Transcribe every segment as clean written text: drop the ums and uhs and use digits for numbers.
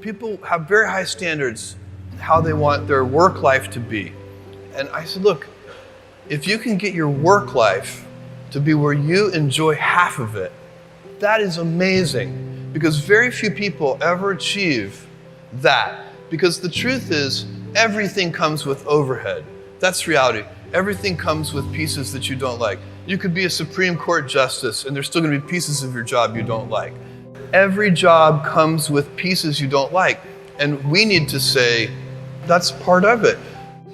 People have very high standards how they want their work life to be. And I said, look, if you can get your work life to be where you enjoy half of it, that is amazing, because very few people ever achieve that. Because the truth is, everything comes with overhead. That's reality. Everything comes with pieces that you don't like. You could be a Supreme Court justice and there's still going to be pieces of your job you don't like. Every job comes with pieces you don't like. And we need to say, that's part of it.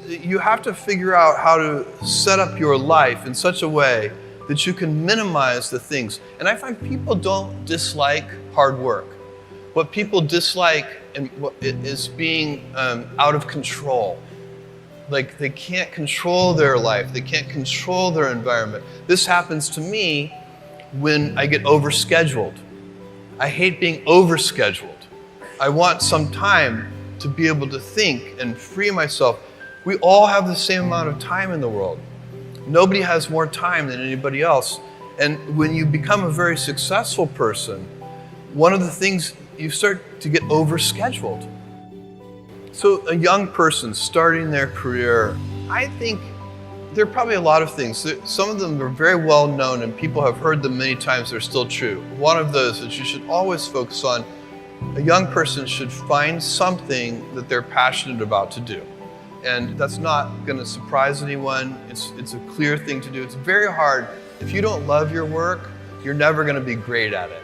You have to figure out how to set up your life in such a way that you can minimize the things. And I find people don't dislike hard work. What people dislike is being out of control. Like they can't control their life. They can't control their environment. This happens to me when I get overscheduled. I hate being overscheduled. I want some time to be able to think and free myself. We all have the same amount of time in the world. Nobody has more time than anybody else. And when you become a very successful person, one of the things, you start to get overscheduled. So a young person starting their career, I think there are probably a lot of things. Some of them are very well known and people have heard them many times, they're still true. One of those that you should always focus on, a young person should find something that they're passionate about to do. And that's not going to surprise anyone. It's a clear thing to do. It's very hard. If you don't love your work, you're never going to be great at it.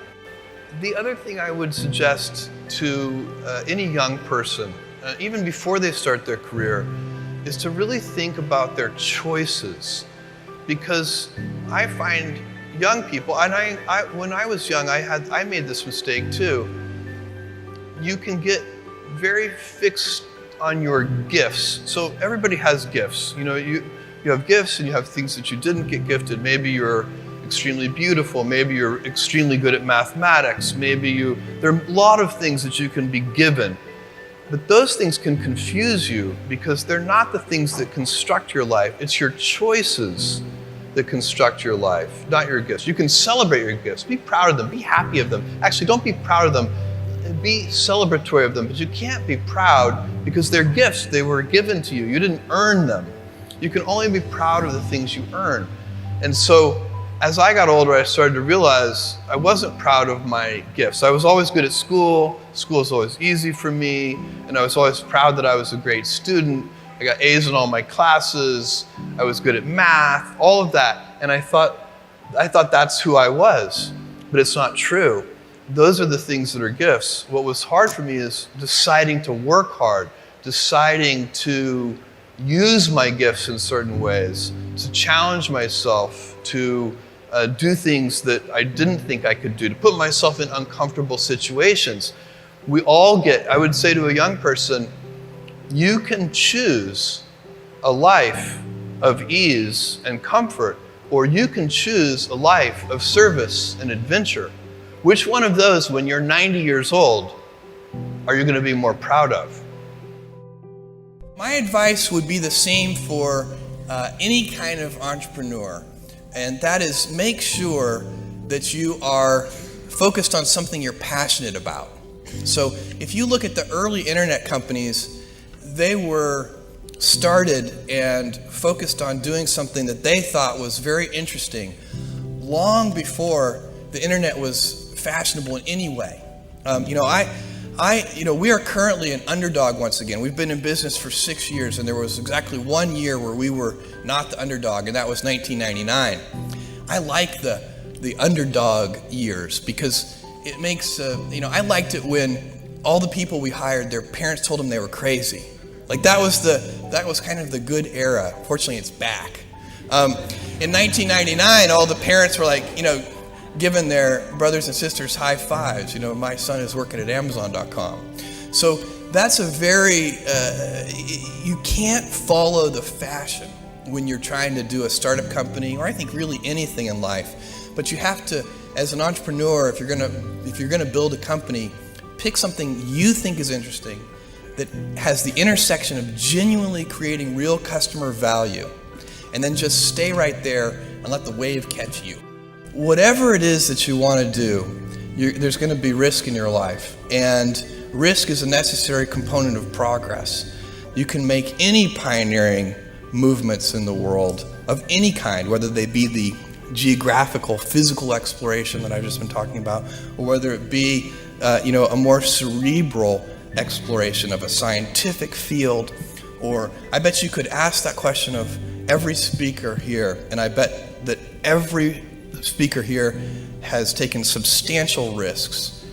The other thing I would suggest to any young person, even before they start their career, is to really think about their choices. Because I find young people, and when I was young, I made this mistake too. You can get very fixed on your gifts. So everybody has gifts. You know, you have gifts and you have things that you didn't get gifted. Maybe you're extremely beautiful. Maybe you're extremely good at mathematics. There are a lot of things that you can be given. But those things can confuse you because they're not the things that construct your life. It's your choices that construct your life, not your gifts. You can celebrate your gifts. Be proud of them. Be happy of them. Actually, don't be proud of them. Be celebratory of them, but you can't be proud because they're gifts. They were given to you. You didn't earn them. You can only be proud of the things you earn. And so as I got older, I started to realize I wasn't proud of my gifts. I was always good at school. School was always easy for me. And I was always proud that I was a great student. I got A's in all my classes. I was good at math, all of that. And I thought that's who I was, but it's not true. Those are the things that are gifts. What was hard for me is deciding to work hard, deciding to use my gifts in certain ways, to challenge myself, to do things that I didn't think I could do, to put myself in uncomfortable situations. We all I would say to a young person, you can choose a life of ease and comfort, or you can choose a life of service and adventure. Which one of those, when you're 90 years old, are you going to be more proud of? My advice would be the same for any kind of entrepreneur, and that is make sure that you are focused on something you're passionate about. So if you look at the early internet companies, they were started and focused on doing something that they thought was very interesting long before the internet was fashionable in any way. We are currently an underdog once again. We've been in business for 6 years, and there was exactly 1 year where we were not the underdog, and that was 1999. I like the underdog years because it makes, I liked it when all the people we hired, their parents told them they were crazy. Like that was kind of the good era. Fortunately, it's back. In 1999, all the parents were like, giving their brothers and sisters high fives. My son is working at Amazon.com. So that's a very, you can't follow the fashion when you're trying to do a startup company, or I think really anything in life. But you have to, as an entrepreneur, if you're gonna build a company, pick something you think is interesting that has the intersection of genuinely creating real customer value, and then just stay right there and let the wave catch you. Whatever it is that you want to do, there's going to be risk in your life. And risk is a necessary component of progress. You can make any pioneering movements in the world of any kind, whether they be the geographical, physical exploration that I've just been talking about, or whether it be a more cerebral exploration of a scientific field. Or I bet you could ask that question of every speaker here, and I bet that every speaker here has taken substantial risks,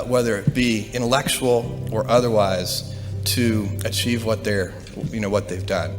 whether it be intellectual or otherwise, to achieve what they've done.